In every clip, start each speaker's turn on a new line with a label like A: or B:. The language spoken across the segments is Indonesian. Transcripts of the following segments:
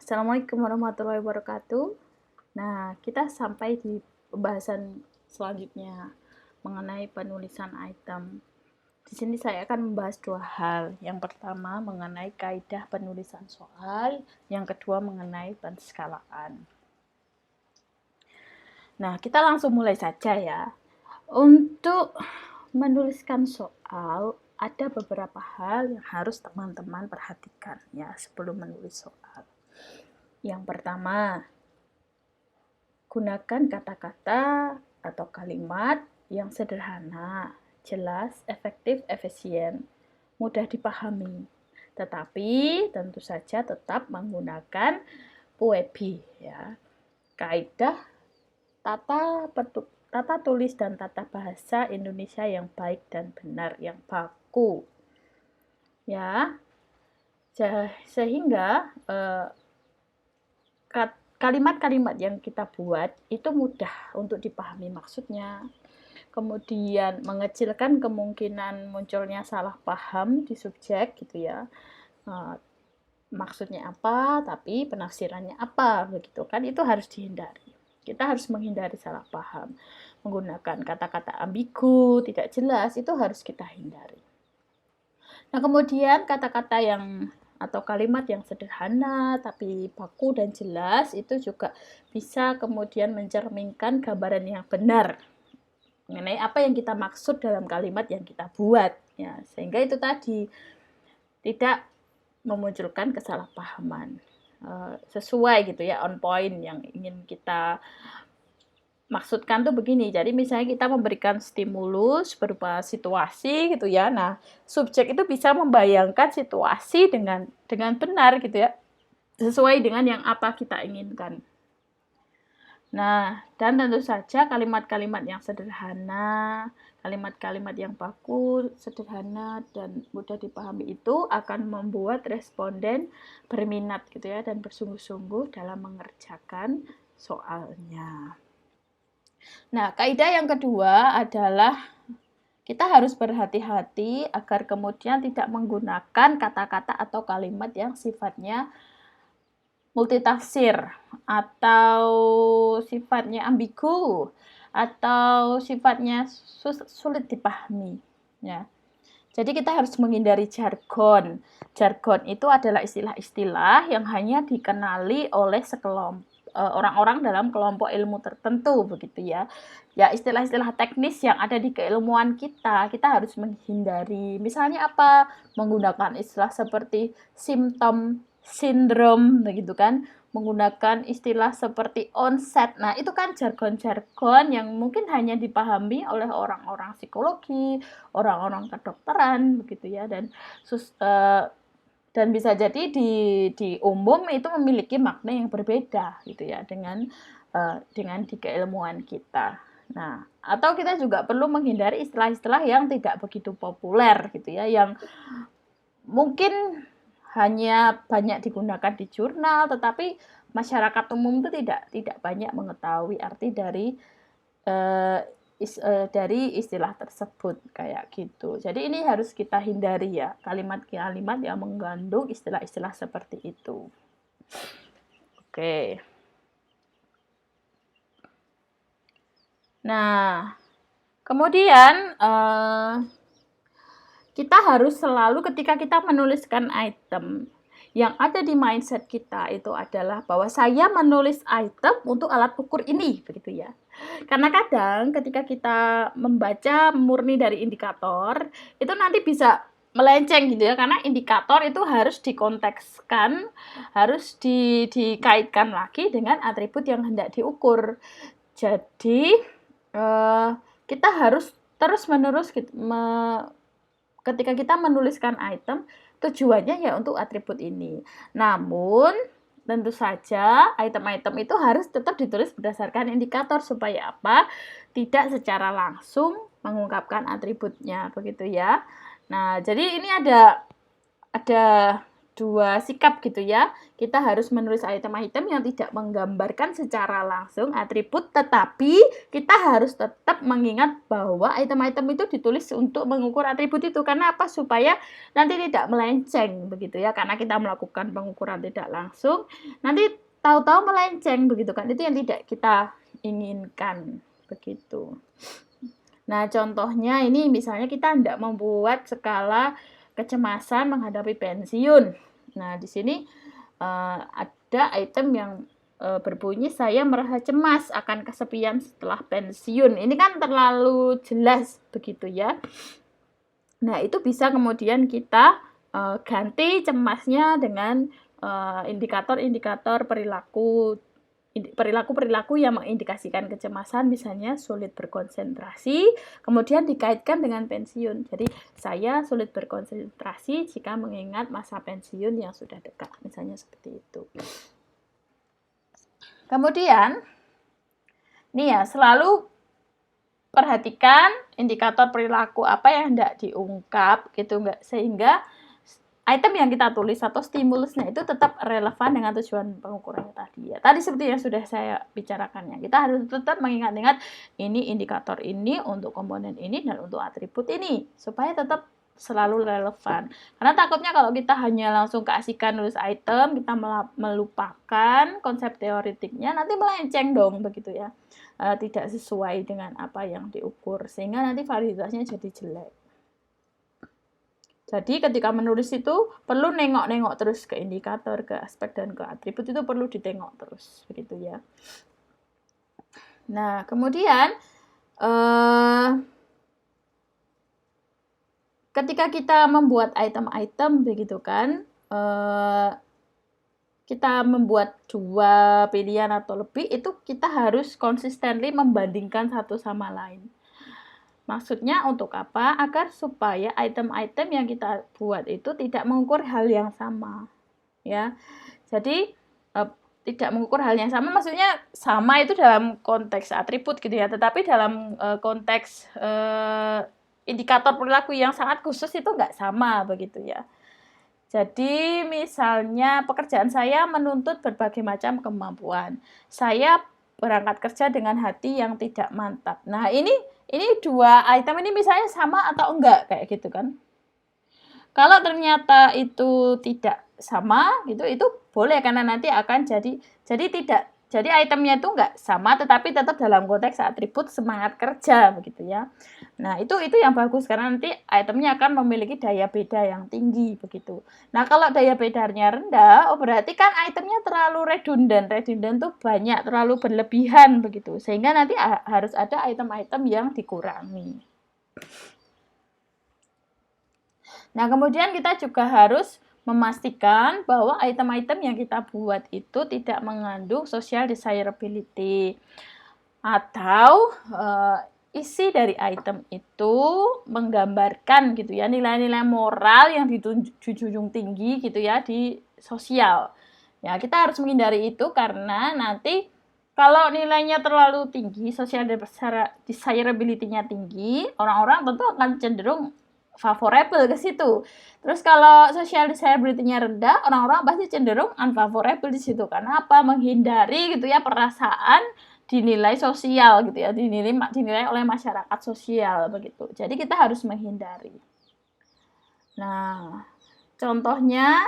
A: Assalamualaikum warahmatullahi wabarakatuh. Nah, kita sampai di pembahasan selanjutnya mengenai penulisan item. Di sini saya akan membahas dua hal. Yang pertama mengenai kaidah penulisan soal, yang kedua mengenai penskalaan. Nah, kita langsung mulai saja ya. Untuk menuliskan soal, ada beberapa hal yang harus teman-teman perhatikan ya sebelum menulis soal. Yang pertama, gunakan kata-kata atau kalimat yang sederhana, jelas, efektif, efisien, mudah dipahami. Tetapi tentu saja tetap menggunakan PUEBI ya. Kaidah tata tulis dan tata bahasa Indonesia yang baik dan benar, yang baku. Ya. Sehingga kalimat-kalimat yang kita buat itu mudah untuk dipahami maksudnya. Kemudian mengecilkan kemungkinan munculnya salah paham di subjek gitu ya. Maksudnya apa, tapi penafsirannya apa begitu kan, itu harus dihindari. Kita harus menghindari salah paham. Menggunakan kata-kata ambigu, tidak jelas, itu harus kita hindari. Nah, kemudian kata-kata yang atau kalimat yang sederhana tapi baku dan jelas itu juga bisa kemudian mencerminkan gambaran yang benar mengenai apa yang kita maksud dalam kalimat yang kita buat ya, sehingga itu tadi tidak memunculkan kesalahpahaman, sesuai gitu ya, on point yang ingin kita maksudkan tuh begini. Jadi misalnya kita memberikan stimulus berupa situasi gitu ya. Nah, subjek itu bisa membayangkan situasi dengan benar gitu ya, sesuai dengan yang apa kita inginkan. Nah, dan tentu saja kalimat-kalimat yang sederhana, kalimat-kalimat yang baku, sederhana, dan mudah dipahami itu akan membuat responden berminat gitu ya, dan bersungguh-sungguh dalam mengerjakan soalnya. Nah, kaidah yang kedua adalah kita harus berhati-hati agar kemudian tidak menggunakan kata-kata atau kalimat yang sifatnya multitafsir atau sifatnya ambigu atau sifatnya sulit dipahami ya. Jadi kita harus menghindari jargon. Jargon itu adalah istilah-istilah yang hanya dikenali oleh sekelompok orang-orang dalam kelompok ilmu tertentu begitu ya. Ya, istilah-istilah teknis yang ada di keilmuan kita harus menghindari. Misalnya apa? Menggunakan istilah seperti simptom, sindrom begitu kan, menggunakan istilah seperti onset. Nah, itu kan jargon-jargon yang mungkin hanya dipahami oleh orang-orang psikologi, orang-orang kedokteran begitu ya, dan bisa jadi di umum itu memiliki makna yang berbeda gitu ya dengan di keilmuan kita. Nah, atau kita juga perlu menghindari istilah-istilah yang tidak begitu populer gitu ya, yang mungkin hanya banyak digunakan di jurnal, tetapi masyarakat umum itu tidak banyak mengetahui arti dari istilah tersebut kayak gitu. Jadi ini harus kita hindari ya, kalimat-kalimat yang mengandung istilah-istilah seperti itu. Oke. Nah, kemudian kita harus selalu ketika kita menuliskan item, yang ada di mindset kita itu adalah bahwa saya menulis item untuk alat ukur ini, begitu ya. Karena kadang ketika kita membaca murni dari indikator, itu nanti bisa melenceng gitu ya, karena indikator itu harus dikontekskan, harus dikaitkan lagi dengan atribut yang hendak diukur. Jadi, kita harus terus-menerus ketika kita menuliskan item, tujuannya ya untuk atribut ini. Namun, tentu saja item-item itu harus tetap ditulis berdasarkan indikator supaya apa? Tidak secara langsung mengungkapkan atributnya, begitu ya. Nah, jadi ini ada dua sikap gitu ya. Kita harus menulis item-item yang tidak menggambarkan secara langsung atribut, tetapi kita harus tetap mengingat bahwa item-item itu ditulis untuk mengukur atribut itu. Karena apa? Supaya nanti tidak melenceng begitu ya. Karena kita melakukan pengukuran tidak langsung, nanti tahu-tahu melenceng begitu kan. Itu yang tidak kita inginkan begitu. Nah, contohnya ini misalnya kita tidak membuat skala kecemasan menghadapi pensiun. Nah, di sini ada item yang berbunyi saya merasa cemas akan kesepian setelah pensiun. Ini kan terlalu jelas begitu ya. Nah, itu bisa kemudian kita ganti cemasnya dengan indikator-indikator perilaku yang mengindikasikan kecemasan, misalnya sulit berkonsentrasi, kemudian dikaitkan dengan pensiun. Jadi, saya sulit berkonsentrasi jika mengingat masa pensiun yang sudah dekat, misalnya seperti itu. Kemudian, nih ya, selalu perhatikan indikator perilaku apa yang hendak diungkap, gitu enggak, sehingga item yang kita tulis atau stimulusnya itu tetap relevan dengan tujuan pengukurannya tadi ya. Tadi seperti yang sudah saya bicarakannya. Kita harus tetap mengingat-ingat ini indikator ini untuk komponen ini dan untuk atribut ini supaya tetap selalu relevan. Karena takutnya kalau kita hanya langsung keasikan nulis item, kita melupakan konsep teoretiknya, nanti melenceng dong begitu ya. Tidak sesuai dengan apa yang diukur sehingga nanti validitasnya jadi jelek. Jadi ketika menulis itu perlu nengok-nengok terus ke indikator, ke aspek dan ke atribut, itu perlu ditengok terus begitu ya. Nah, kemudian ketika kita membuat item-item begitu kan, kita membuat dua pilihan atau lebih, itu kita harus consistently membandingkan satu sama lain. Maksudnya untuk apa? Agar supaya item-item yang kita buat itu tidak mengukur hal yang sama. Ya. Jadi tidak mengukur hal yang sama, maksudnya sama itu dalam konteks atribut gitu ya, tetapi dalam konteks indikator perilaku yang sangat khusus itu nggak sama begitu ya. Jadi misalnya pekerjaan saya menuntut berbagai macam kemampuan. Saya berangkat kerja dengan hati yang tidak mantap. Nah, ini dua item ini misalnya sama atau enggak kayak gitu kan. Kalau ternyata itu tidak sama gitu, itu boleh karena nanti akan jadi itemnya itu enggak sama tetapi tetap dalam konteks atribut semangat kerja begitu ya. Nah, itu yang bagus karena nanti itemnya akan memiliki daya beda yang tinggi begitu. Nah, kalau daya bedanya rendah, berarti kan itemnya terlalu redundan. Redundan tuh banyak, terlalu berlebihan begitu. Sehingga nanti harus ada item-item yang dikurangi. Nah, kemudian kita juga harus memastikan bahwa item-item yang kita buat itu tidak mengandung social desirability atau isi dari item itu menggambarkan gitu ya nilai-nilai moral yang dijunjung tinggi gitu ya di sosial. Ya, kita harus menghindari itu karena nanti kalau nilainya terlalu tinggi, social desirability-nya tinggi, orang-orang tentu akan cenderung favorable ke situ. Terus kalau social desirability-nya rendah, orang-orang pasti cenderung unfavorable di situ. Karena apa? Menghindari gitu ya perasaan dinilai sosial gitu ya, dinilai oleh masyarakat sosial begitu. Jadi kita harus menghindari. Nah, contohnya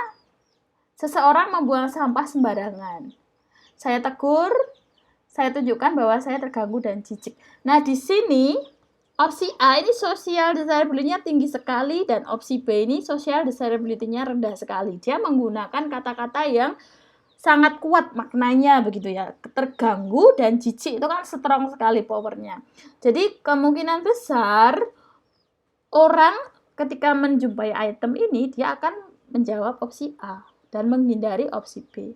A: seseorang membuang sampah sembarangan. Saya tegur, saya tunjukkan bahwa saya terganggu dan jijik. Nah, di sini opsi A ini social desirability-nya tinggi sekali dan opsi B ini social desirability-nya rendah sekali. Dia menggunakan kata-kata yang sangat kuat maknanya begitu ya. Terganggu dan jijik itu kan strong sekali powernya. Jadi kemungkinan besar orang ketika menjumpai item ini dia akan menjawab opsi A dan menghindari opsi B.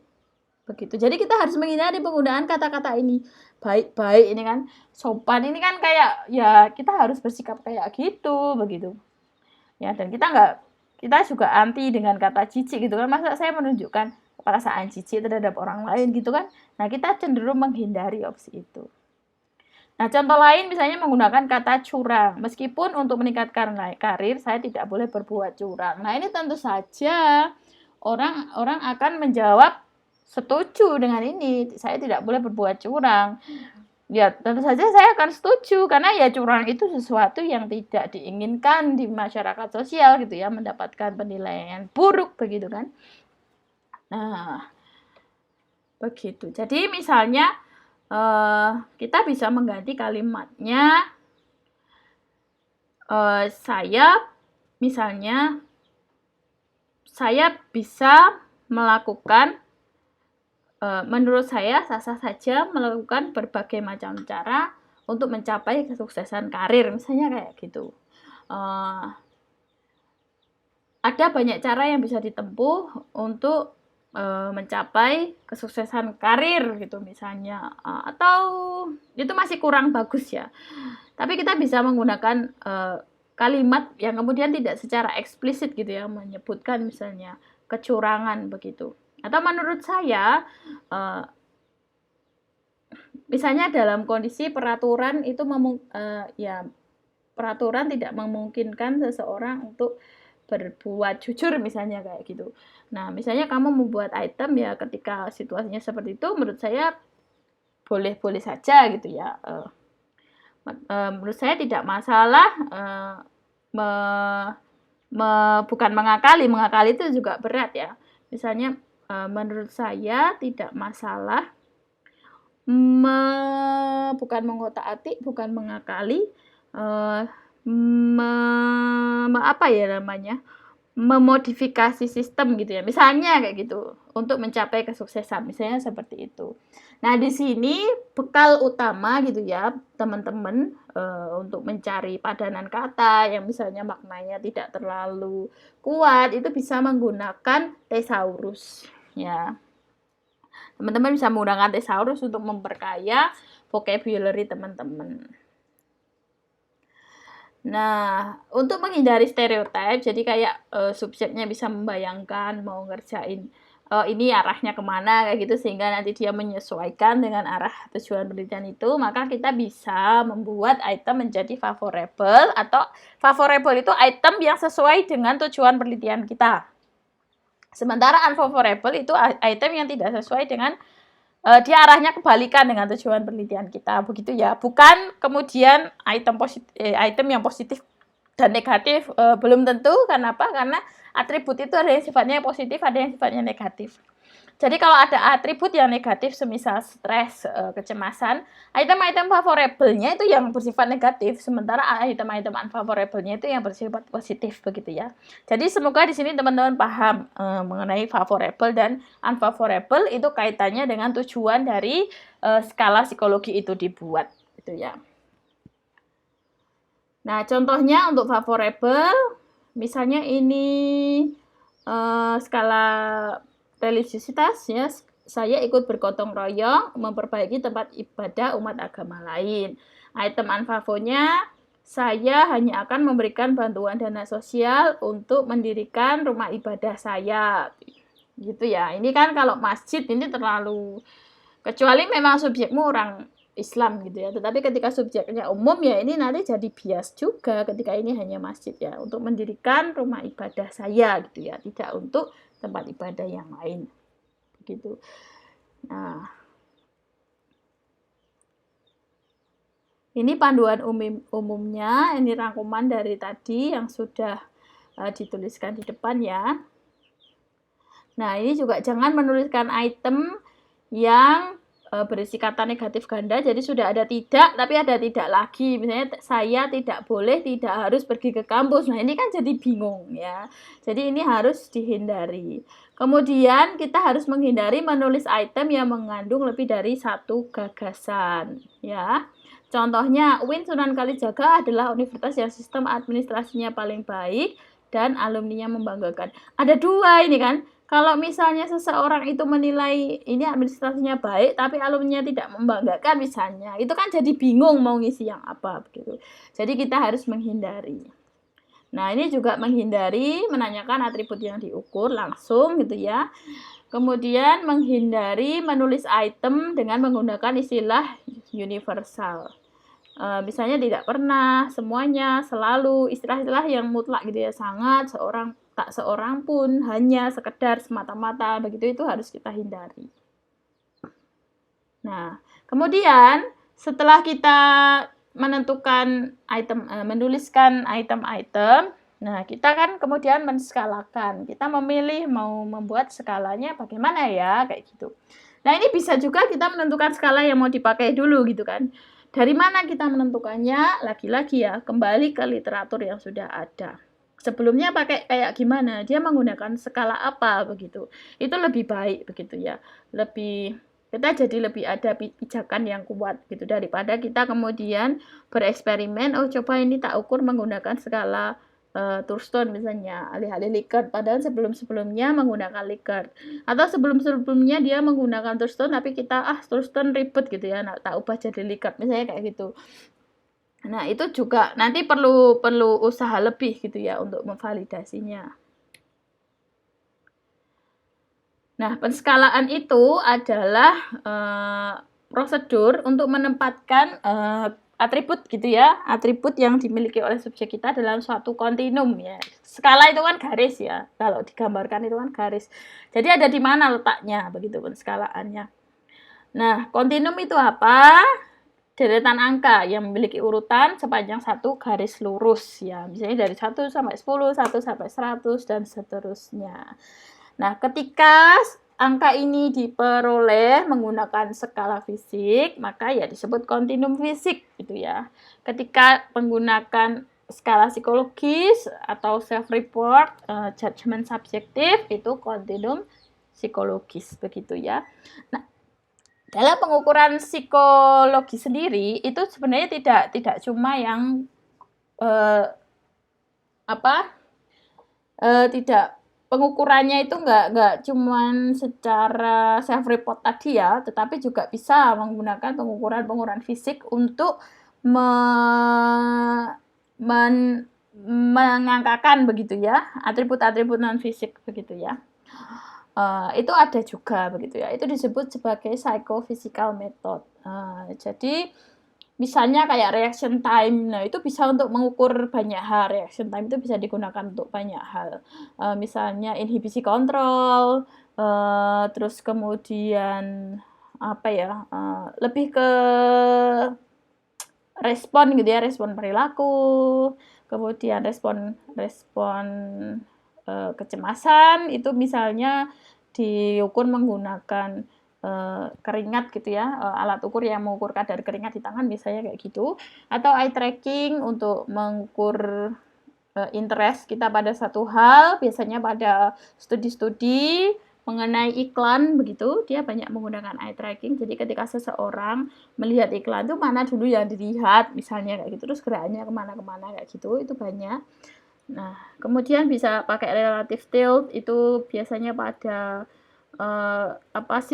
A: Begitu. Jadi kita harus menghindari penggunaan kata-kata ini. Baik-baik ini kan, sopan ini kan kayak ya kita harus bersikap kayak gitu begitu. Ya, dan kita juga anti dengan kata jijik gitu kan. Masa saya menunjukkan perasaan jijik terhadap orang lain gitu kan. Nah, kita cenderung menghindari opsi itu. Nah, contoh lain misalnya menggunakan kata curang. Meskipun untuk meningkatkan karir saya tidak boleh berbuat curang. Nah, ini tentu saja orang akan menjawab setuju dengan ini. Saya tidak boleh berbuat curang. Ya, tentu saja saya akan setuju karena ya curang itu sesuatu yang tidak diinginkan di masyarakat sosial gitu ya, mendapatkan penilaian buruk begitu kan. Nah, begitu. Jadi misalnya kita bisa mengganti kalimatnya saya bisa melakukan menurut saya sah-sah saja melakukan berbagai macam cara untuk mencapai kesuksesan karir, misalnya kayak gitu. Ada banyak cara yang bisa ditempuh untuk mencapai kesuksesan karir gitu misalnya, atau itu masih kurang bagus ya. Tapi kita bisa menggunakan kalimat yang kemudian tidak secara eksplisit gitu ya, menyebutkan misalnya kecurangan begitu. Atau menurut saya, misalnya dalam kondisi peraturan itu peraturan tidak memungkinkan seseorang untuk berbuat jujur misalnya kayak gitu. Nah, misalnya kamu membuat item ya ketika situasinya seperti itu, menurut saya boleh-boleh saja gitu ya. Menurut saya tidak masalah bukan mengakali itu juga berat ya. Misalnya menurut saya tidak masalah bukan mengotak-atik, bukan mengakali, memodifikasi sistem gitu ya. Misalnya kayak gitu untuk mencapai kesuksesan, misalnya seperti itu. Nah, di sini bekal utama gitu ya, teman-teman, untuk mencari padanan kata yang misalnya maknanya tidak terlalu kuat, itu bisa menggunakan thesaurus ya. Teman-teman bisa menggunakan thesaurus untuk memperkaya vocabulary teman-teman. Nah, untuk menghindari stereotip, jadi kayak subjeknya bisa membayangkan mau ngerjain ini arahnya kemana kayak gitu, sehingga nanti dia menyesuaikan dengan arah tujuan penelitian itu, maka kita bisa membuat item menjadi favorable, atau favorable itu item yang sesuai dengan tujuan penelitian kita. Sementara unfavorable itu item yang tidak sesuai dengan dia arahnya kebalikan dengan tujuan penelitian kita, begitu ya. Bukan kemudian item yang positif dan negatif, belum tentu. Kenapa? Karena atribut itu ada yang sifatnya positif, ada yang sifatnya negatif. Jadi kalau ada atribut yang negatif, semisal stres, kecemasan, item-item favorable-nya itu yang bersifat negatif, sementara item-item unfavorable-nya itu yang bersifat positif, begitu ya. Jadi semoga di sini teman-teman paham mengenai favorable dan unfavorable, itu kaitannya dengan tujuan dari skala psikologi itu dibuat, gitu ya. Nah, contohnya untuk favorable, misalnya ini skala religiusitas ya, saya ikut bergotong royong memperbaiki tempat ibadah umat agama lain. Item unfavonya, saya hanya akan memberikan bantuan dana sosial untuk mendirikan rumah ibadah saya. Gitu ya. Ini kan kalau masjid ini terlalu, kecuali memang subjekmu orang Islam gitu ya. Tetapi ketika subjeknya umum ya ini nanti jadi bias juga ketika ini hanya masjid ya, untuk mendirikan rumah ibadah saya gitu ya, tidak untuk tempat ibadah yang lain. Begitu. Nah, ini panduan umumnya, ini rangkuman dari tadi yang sudah dituliskan di depan ya. Nah, ini juga jangan menuliskan item yang berisi kata negatif ganda, jadi sudah ada tidak, tapi ada tidak lagi. Misalnya saya tidak boleh, tidak harus pergi ke kampus. Nah, ini kan jadi bingung ya. Jadi ini harus dihindari. Kemudian kita harus menghindari menulis item yang mengandung lebih dari satu gagasan ya. Contohnya, UIN Sunan Kalijaga adalah universitas yang sistem administrasinya paling baik dan alumninya membanggakan. Ada dua ini kan. Kalau misalnya seseorang itu menilai ini administrasinya baik, tapi alumninya tidak membanggakan misalnya, itu kan jadi bingung mau ngisi yang apa begitu. Jadi kita harus menghindari. Nah, ini juga menghindari menanyakan atribut yang diukur langsung gitu ya. Kemudian menghindari menulis item dengan menggunakan istilah universal. Misalnya tidak pernah, semuanya, selalu, istilah-istilah yang mutlak gitu ya, sangat, seorang, tak seorang pun, hanya sekedar semata-mata begitu, itu harus kita hindari. Nah, kemudian setelah kita menentukan item, menuliskan item-item, nah kita kan kemudian menskalakan. Kita memilih mau membuat skalanya bagaimana ya, kayak gitu. Nah, ini bisa juga kita menentukan skala yang mau dipakai dulu gitu kan. Dari mana kita menentukannya? Lagi-lagi ya, kembali ke literatur yang sudah ada. Sebelumnya pakai kayak gimana? Dia menggunakan skala apa begitu. Itu lebih baik begitu ya. Kita jadi lebih ada pijakan yang kuat gitu daripada kita kemudian bereksperimen, oh coba ini tak ukur menggunakan skala Thurston misalnya, alih-alih Likert, padahal sebelum-sebelumnya menggunakan Likert, atau sebelum-sebelumnya dia menggunakan Thurston tapi kita Thurston ribet gitu ya, nah, tak ubah jadi Likert misalnya kayak gitu. Nah, itu juga nanti perlu usaha lebih gitu ya untuk memvalidasinya. Nah, penskalaan itu adalah prosedur untuk menempatkan atribut gitu ya, atribut yang dimiliki oleh subjek kita dalam suatu kontinum ya. Skala itu kan garis ya, kalau digambarkan itu kan garis. Jadi ada di mana letaknya begitu penskalaannya. Nah, kontinum itu apa? Deretan angka yang memiliki urutan sepanjang satu garis lurus ya. Misalnya dari 1 sampai 10, 1 sampai 100 dan seterusnya. Nah, ketika angka ini diperoleh menggunakan skala fisik, maka ya disebut kontinum fisik gitu ya. Ketika menggunakan skala psikologis atau self-report, judgment subjektif, itu kontinum psikologis begitu ya. Nah, dalam pengukuran psikologi sendiri itu sebenarnya tidak cuma yang tidak pengukurannya itu nggak cuman secara self report tadi ya, tetapi juga bisa menggunakan pengukuran fisik untuk mengangkakan begitu ya, atribut-atribut non fisik begitu ya. Itu ada juga begitu ya. Itu disebut sebagai psychophysical method. Jadi misalnya kayak reaction time, nah itu bisa untuk mengukur banyak hal. Reaction time itu bisa digunakan untuk banyak hal. Misalnya inhibisi kontrol, terus kemudian lebih ke respon gitu ya, respon perilaku, kemudian respon kecemasan itu misalnya diukur menggunakan keringat gitu ya, alat ukur yang mengukur kadar keringat di tangan misalnya kayak gitu, atau eye tracking untuk mengukur interest kita pada satu hal, biasanya pada studi-studi mengenai iklan begitu, dia banyak menggunakan eye tracking. Jadi ketika seseorang melihat iklan itu mana dulu yang dilihat misalnya kayak gitu, terus geraknya kemana-kemana kayak gitu, itu banyak. Nah, kemudian bisa pakai relative tilt, itu biasanya pada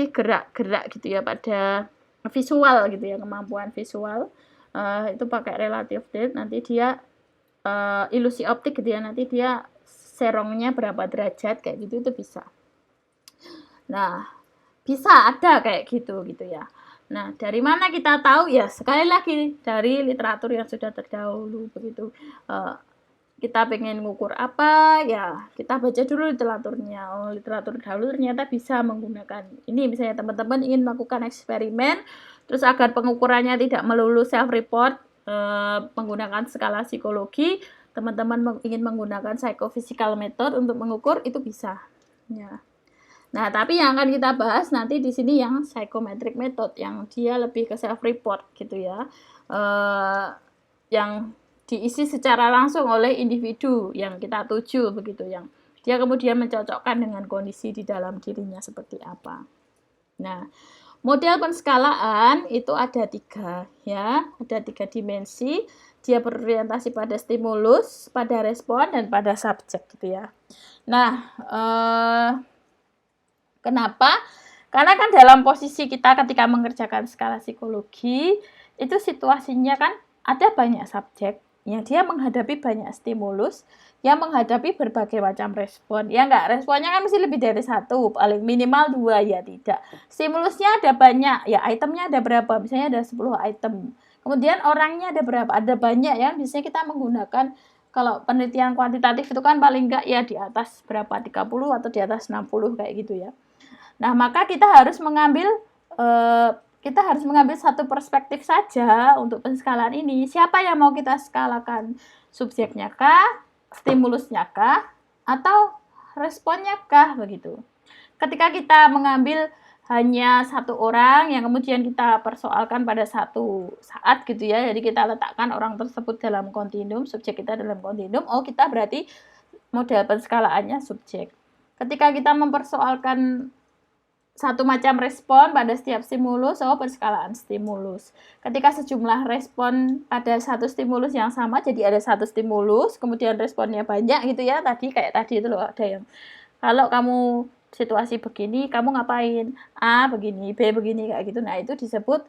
A: gerak-gerak gitu ya, pada visual gitu ya, kemampuan visual. Itu pakai relative tilt, nanti dia ilusi optik gitu ya, nanti dia serongnya berapa derajat kayak gitu, itu bisa. Nah, bisa ada kayak gitu ya. Nah, dari mana kita tahu ya? Sekali lagi dari literatur yang sudah terdahulu begitu. Kita pengen ngukur apa ya, kita baca dulu literaturnya. Literatur dahulu ternyata bisa menggunakan ini. Misalnya teman-teman ingin melakukan eksperimen, terus agar pengukurannya tidak melulu self report menggunakan skala psikologi, teman-teman ingin menggunakan psychophysical method untuk mengukur, itu bisa ya. Nah, tapi yang akan kita bahas nanti di sini yang psychometric method, yang dia lebih ke self report gitu ya, yang diisi secara langsung oleh individu yang kita tuju begitu, yang dia kemudian mencocokkan dengan kondisi di dalam dirinya seperti apa. Nah, model penskalaan itu ada 3 ya, ada 3 dimensi. Dia berorientasi pada stimulus, pada respon, dan pada subjek gitu ya. Nah, kenapa? Karena kan dalam posisi kita ketika mengerjakan skala psikologi, itu situasinya kan ada banyak subjek, ya dia menghadapi banyak stimulus, yang menghadapi berbagai macam respon. Ya enggak, responnya kan mesti lebih dari 1, paling minimal 2 ya tidak. Stimulusnya ada banyak, ya itemnya ada berapa? Misalnya ada 10 item. Kemudian orangnya ada berapa? Ada banyak ya, biasanya kita menggunakan Kalau penelitian kuantitatif itu kan paling enggak ya di atas berapa, 30 atau di atas 60 kayak gitu ya. Nah, maka kita harus mengambil satu perspektif saja untuk penskalaan ini. Siapa yang mau kita skalakan? Subjeknya kah? Stimulusnya kah? Atau responnya kah? Begitu. Ketika kita mengambil hanya satu orang yang kemudian kita persoalkan pada satu saat gitu ya, jadi kita letakkan orang tersebut dalam kontinum, subjek kita dalam kontinum, oh kita berarti model penskalaannya subjek. Ketika kita mempersoalkan satu macam respon pada setiap stimulus, oh penskalaan stimulus. Ketika sejumlah respon pada satu stimulus yang sama, jadi ada satu stimulus, kemudian responnya banyak gitu ya, kayak tadi itu loh, ada yang kalau kamu situasi begini, kamu ngapain? A begini, B begini, kayak gitu. Nah, itu disebut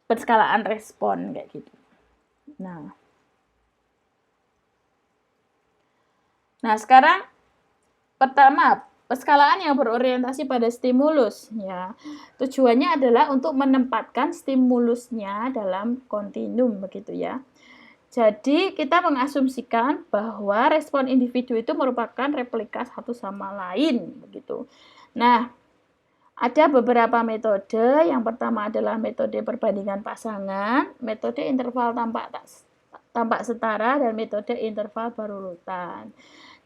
A: penskalaan respon, kayak gitu. Nah, sekarang pertama, penskalaan yang berorientasi pada stimulus. Ya, tujuannya adalah untuk menempatkan stimulusnya dalam kontinum, begitu ya. Jadi, kita mengasumsikan bahwa respon individu itu merupakan replika satu sama lain, begitu. Nah, ada beberapa metode. Yang pertama adalah metode perbandingan pasangan, metode interval tampak setara, dan metode interval berurutan.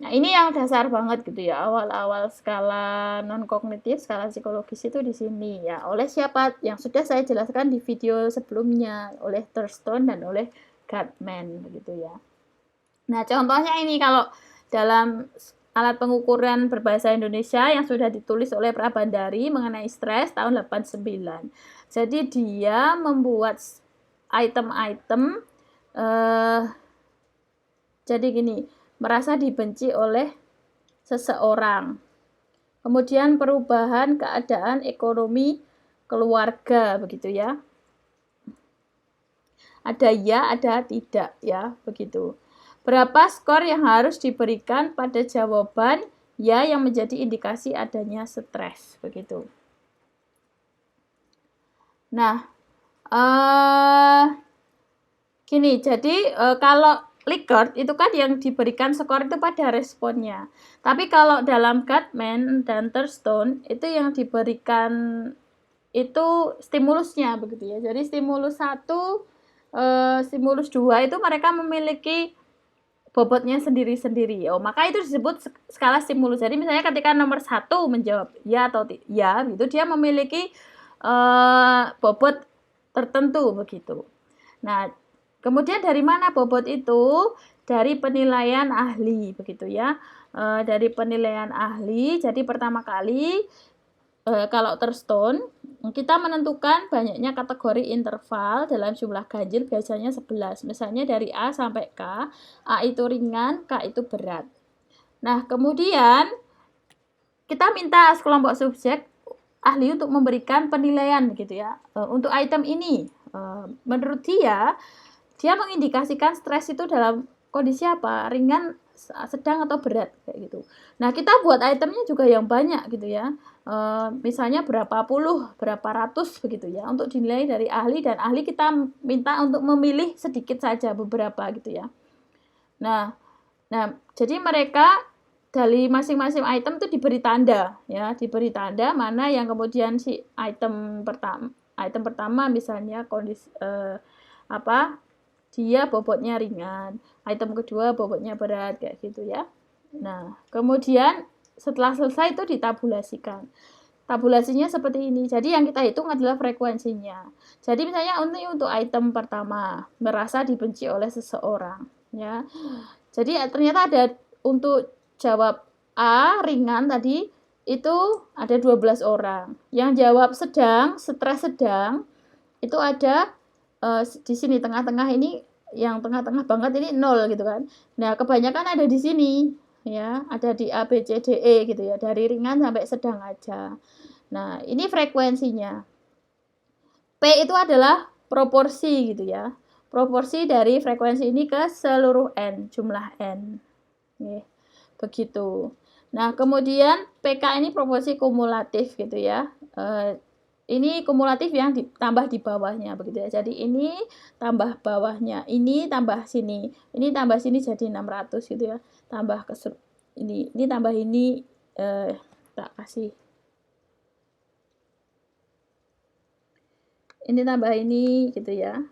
A: Nah, ini yang dasar banget gitu ya. Awal-awal skala non-kognitif, skala psikologis itu di sini ya. Oleh siapa? Yang sudah saya jelaskan di video sebelumnya, oleh Thurston dan oleh Gartman, begitu ya. Nah, contohnya ini kalau dalam alat pengukuran berbahasa Indonesia yang sudah ditulis oleh Prabandari mengenai stres tahun 89. Jadi dia membuat item-item jadi gini, merasa dibenci oleh seseorang. Kemudian perubahan keadaan ekonomi keluarga, begitu ya. Ada ya, ada tidak ya, begitu. Berapa skor yang harus diberikan pada jawaban ya yang menjadi indikasi adanya stres, begitu. Nah, gini, jadi kalau Likert itu kan yang diberikan skor itu pada responnya. Tapi kalau dalam Gartman dan Thurston itu yang diberikan itu stimulusnya, begitu ya. Jadi stimulus 1, stimulus 2 itu mereka memiliki bobotnya sendiri-sendiri. Oh, maka itu disebut skala stimulus. Jadi misalnya ketika nomor 1 menjawab ya atau ya, gitu, dia memiliki bobot tertentu, begitu. Nah, kemudian dari mana bobot itu? Dari penilaian ahli, begitu ya. Dari penilaian ahli, jadi pertama kali kalau Thurston, kita menentukan banyaknya kategori interval dalam jumlah ganjil, biasanya 11. Misalnya dari A sampai K, A itu ringan, K itu berat. Nah, kemudian kita minta sekelompok subjek ahli untuk memberikan penilaian, gitu ya. Untuk item ini, menurut dia mengindikasikan stres itu dalam kondisi apa? Ringan, sedang, atau berat, kayak gitu. Nah, kita buat itemnya juga yang banyak gitu ya. Misalnya berapa puluh, berapa ratus begitu ya, untuk dinilai dari ahli, dan ahli kita minta untuk memilih sedikit saja, beberapa gitu ya. Nah, jadi mereka dari masing-masing item itu diberi tanda ya, diberi tanda mana yang kemudian si item pertama misalnya kondisi dia bobotnya ringan, item kedua bobotnya berat, kayak gitu ya. Nah, kemudian setelah selesai itu ditabulasikan. Tabulasinya seperti ini. Jadi yang kita hitung adalah frekuensinya. Jadi misalnya untuk item pertama, merasa dibenci oleh seseorang, ya. Jadi ternyata ada untuk jawab A ringan tadi itu ada 12 orang. Yang jawab sedang, stres sedang itu ada di sini tengah-tengah ini, yang tengah-tengah banget ini 0 gitu kan. Nah, kebanyakan ada di sini ya, ada di A, B, C, D, E gitu ya, dari ringan sampai sedang aja. Nah, ini frekuensinya. P itu adalah proporsi gitu ya. Proporsi dari frekuensi ini ke seluruh N, jumlah N. Oke, begitu. Nah, kemudian PK ini proporsi kumulatif gitu ya. Ini kumulatif yang ditambah di bawahnya begitu ya. Jadi ini tambah bawahnya, ini tambah sini, ini tambah sini jadi 600 gitu ya. Tambah ke ini tambah ini tak kasih. Ini tambah ini gitu ya.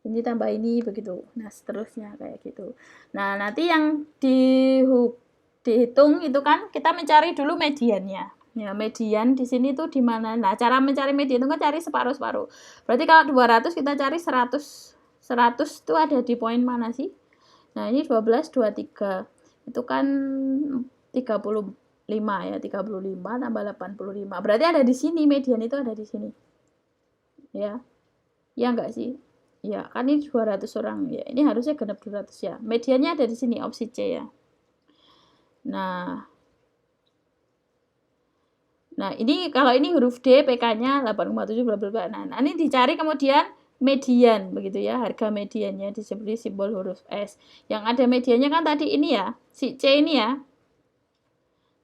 A: Ini tambah ini begitu. Nah, seterusnya kayak gitu. Nah, nanti yang dihitung itu kan kita mencari dulu mediannya. Ya, median di sini tuh di mana? Nah, cara mencari median itu kan cari separuh-separuh. Berarti kalau 200 kita cari 100. 100 itu ada di poin mana sih? Nah, ini 12, 23. Itu kan 35 ya, 35 tambah 85. Berarti ada di sini, median itu ada di sini. Ya. Ya enggak sih? Ya, kan ini 200 orang ya. Ini harusnya genap 200 ya. Mediannya ada di sini, opsi C ya. Nah, ini kalau ini huruf D, PK-nya 8,7 bla bla bla. Nah, ini dicari kemudian median begitu ya, harga mediannya disebut simbol huruf S. Yang ada mediannya kan tadi ini ya, si C ini ya.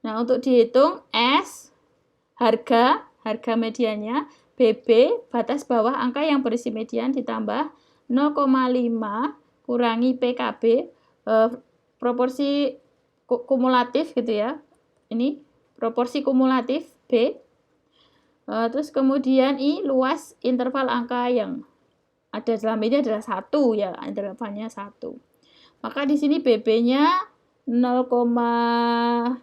A: Nah, untuk dihitung S harga mediannya, BB batas bawah angka yang berisi median ditambah 0,5 kurangi PKB proporsi kumulatif gitu ya. Ini proporsi kumulatif B. Terus kemudian I luas interval angka yang ada dalam ini adalah 1 ya, intervalnya 1. Maka di sini BB-nya 0,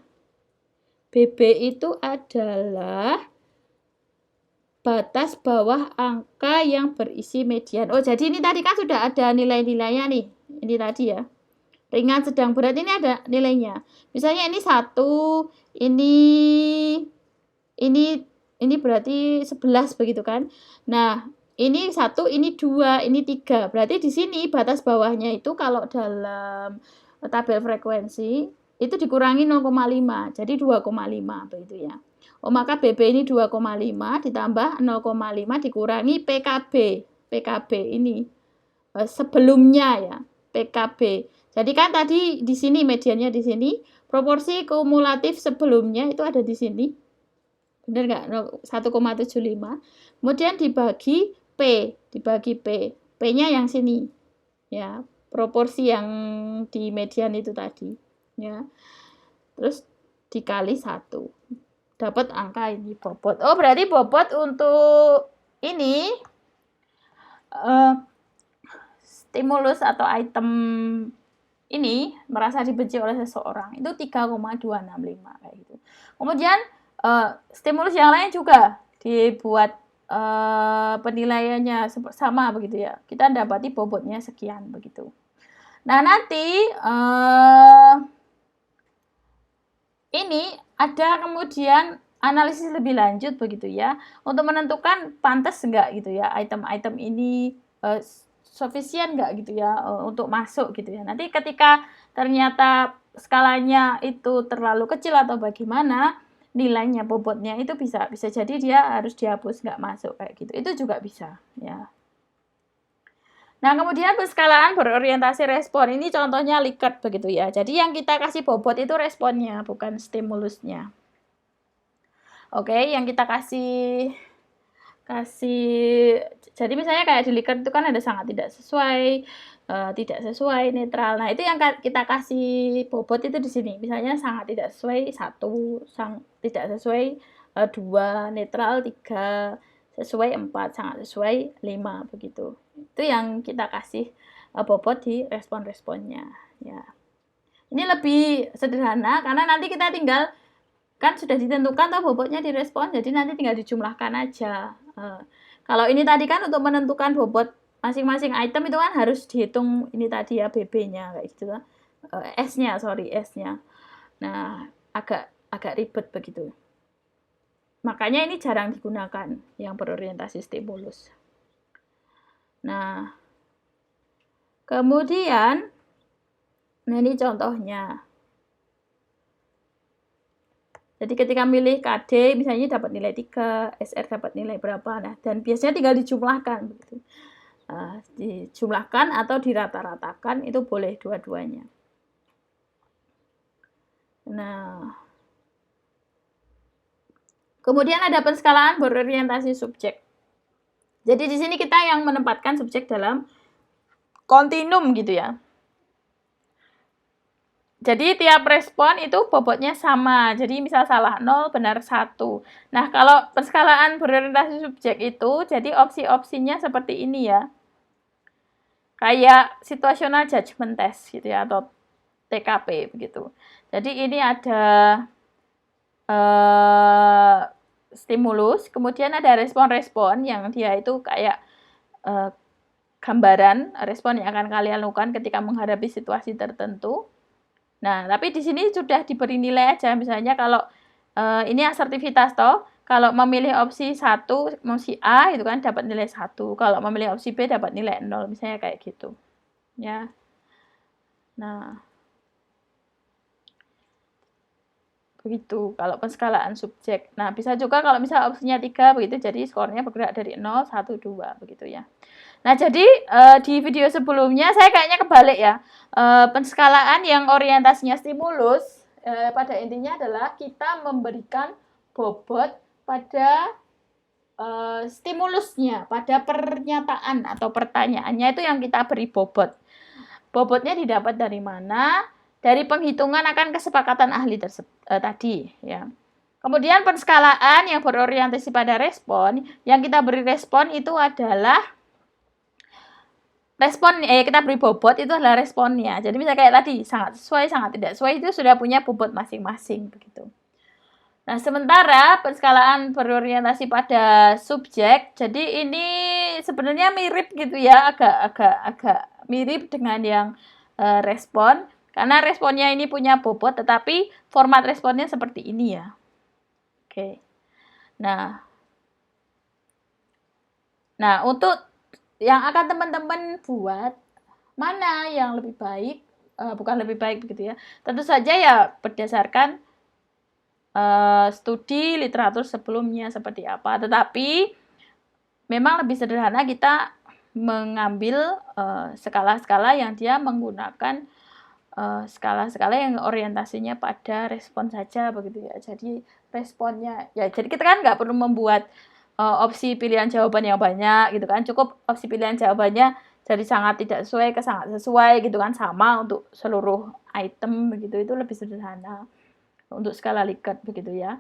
A: BB itu adalah batas bawah angka yang berisi median. Oh, jadi ini tadi kan sudah ada nilai-nilainya nih. Ini tadi ya. Ringan, sedang, berat ini ada nilainya. Misalnya ini 1, ini berarti 11 begitu kan. Nah, ini 1, ini 2, ini 3. Berarti di sini batas bawahnya itu kalau dalam tabel frekuensi itu dikurangi 0,5. Jadi 2,5 begitu ya. Oh, maka BB ini 2,5 ditambah 0,5 dikurangi PKB. PKB ini sebelumnya ya, PKB. Jadi kan tadi di sini mediannya di sini, proporsi kumulatif sebelumnya itu ada di sini. Benar nggak? 1,75. Kemudian dibagi P, P-nya yang sini. Ya, proporsi yang di median itu tadi, ya. Terus dikali 1. Dapat angka ini bobot. Oh, berarti bobot untuk ini stimulus atau item ini merasa dibenci oleh seseorang itu 3,265 kayak gitu. Kemudian stimulus yang lain juga dibuat penilaiannya sama begitu ya. Kita dapati bobotnya sekian begitu. Nah, nanti ini ada kemudian analisis lebih lanjut begitu ya, untuk menentukan pantas enggak gitu ya item-item ini sufisien enggak gitu ya untuk masuk gitu ya. Nanti ketika ternyata skalanya itu terlalu kecil atau bagaimana, nilainya bobotnya itu bisa jadi dia harus dihapus enggak masuk kayak gitu. Itu juga bisa ya. Nah, kemudian penskalaan berorientasi respon. Ini contohnya Likert begitu ya. Jadi yang kita kasih bobot itu responnya, bukan stimulusnya. Oke, yang kita kasih jadi misalnya kayak di Likert itu kan ada sangat tidak sesuai, netral. Nah, itu yang kita kasih bobot itu di sini. Misalnya sangat tidak sesuai 1, tidak sesuai 2, netral 3, sesuai 4, sangat sesuai 5 begitu. Itu yang kita kasih bobot di respon-responnya ya. Ini lebih sederhana karena nanti kita tinggal kan sudah ditentukan toh bobotnya di respon, jadi nanti tinggal dijumlahkan aja. Kalau ini tadi kan untuk menentukan bobot masing-masing item itu kan harus dihitung ini tadi ya BB-nya kayak gitu lah. S-nya. Nah, agak ribet begitu. Makanya ini jarang digunakan yang berorientasi stimulus. Nah, kemudian ini contohnya. Jadi ketika milih KD misalnya dapat nilai 3, SR dapat nilai berapa. Nah, dan biasanya tinggal dijumlahkan begitu. Dijumlahkan atau dirata-ratakan itu boleh dua-duanya. Nah, Kemudian ada penskalaan berorientasi subjek. Jadi di sini kita yang menempatkan subjek dalam kontinum gitu ya. Jadi tiap respon itu bobotnya sama. Jadi misal salah 0, benar 1. Nah, kalau penskalaan berorientasi subjek itu, jadi opsi-opsinya seperti ini ya. Kayak situational judgment test gitu ya, atau TKP begitu. Jadi ini ada stimulus, kemudian ada respon-respon yang dia itu kayak gambaran respon yang akan kalian lakukan ketika menghadapi situasi tertentu. Nah, tapi di sini sudah diberi nilai aja. Misalnya kalau ini asertivitas toh, kalau memilih opsi 1, opsi A itu kan dapat nilai 1. Kalau memilih opsi B dapat nilai 0, misalnya kayak gitu. Ya. Nah, begitu kalau penskalaan subjek. Nah, bisa juga kalau misalnya opsinya 3 begitu, jadi skornya bergerak dari 0, 1, 2 begitu ya. Nah, jadi di video sebelumnya saya kayaknya kebalik ya. Penskalaan yang orientasinya stimulus pada intinya adalah kita memberikan bobot pada stimulusnya, pada pernyataan atau pertanyaannya itu yang kita beri bobot. Bobotnya didapat dari mana? Dari penghitungan akan kesepakatan ahli tadi ya. Kemudian penskalaan yang berorientasi pada respon, yang kita beri respon itu adalah respon kita beri bobot itu adalah responnya. Jadi misalnya kayak tadi, sangat sesuai, sangat tidak sesuai, itu sudah punya bobot masing-masing begitu. Nah, sementara penskalaan berorientasi pada subjek, jadi ini sebenarnya mirip gitu ya, agak mirip dengan yang respon, karena responnya ini punya bobot, tetapi format responnya seperti ini ya. Oke. Nah, untuk yang akan teman-teman buat, mana yang lebih baik, bukan lebih baik begitu ya, tentu saja ya berdasarkan studi literatur sebelumnya seperti apa, tetapi memang lebih sederhana kita mengambil skala-skala yang dia menggunakan skala-skala yang orientasinya pada respon saja begitu ya. Jadi responnya ya, jadi kita kan nggak perlu membuat opsi pilihan jawaban yang banyak gitu kan, cukup opsi pilihan jawabannya dari sangat tidak sesuai ke sangat sesuai gitu kan, sama untuk seluruh item begitu, itu lebih sederhana untuk skala Likert begitu ya.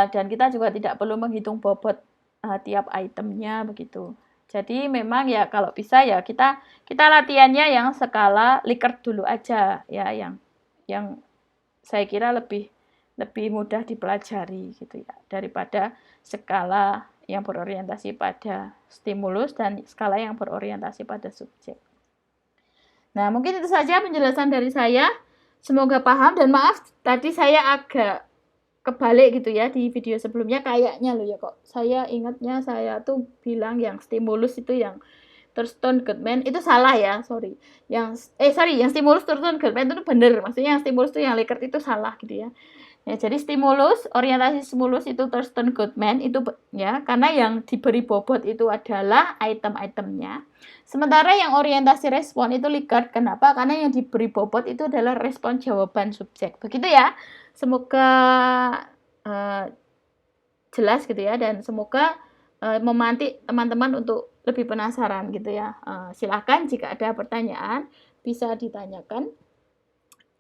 A: Dan kita juga tidak perlu menghitung bobot tiap itemnya begitu. Jadi memang ya kalau bisa ya kita latihannya yang skala Likert dulu aja ya, yang saya kira lebih mudah dipelajari gitu ya, daripada skala yang berorientasi pada stimulus dan skala yang berorientasi pada subjek. Nah, mungkin itu saja penjelasan dari saya. Semoga paham, dan maaf tadi saya agak kebalik gitu ya di video sebelumnya, kayaknya loh ya, kok saya ingatnya saya tuh bilang yang stimulus itu yang Thurston Goodman itu salah ya, sorry. Yang stimulus Thurston Goodman itu bener, maksudnya yang stimulus itu yang Likert itu salah gitu ya. Ya, jadi stimulus, orientasi stimulus itu Thurston Goodman itu ya, karena yang diberi bobot itu adalah item-itemnya. Sementara yang orientasi respon itu Likert, kenapa? Karena yang diberi bobot itu adalah respon jawaban subjek. Begitu ya. Semoga jelas gitu ya, dan semoga memantik teman-teman untuk lebih penasaran gitu ya. Silakan jika ada pertanyaan bisa ditanyakan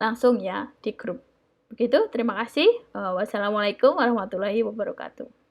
A: langsung ya di grup. Begitu, terima kasih. Wassalamualaikum warahmatullahi wabarakatuh.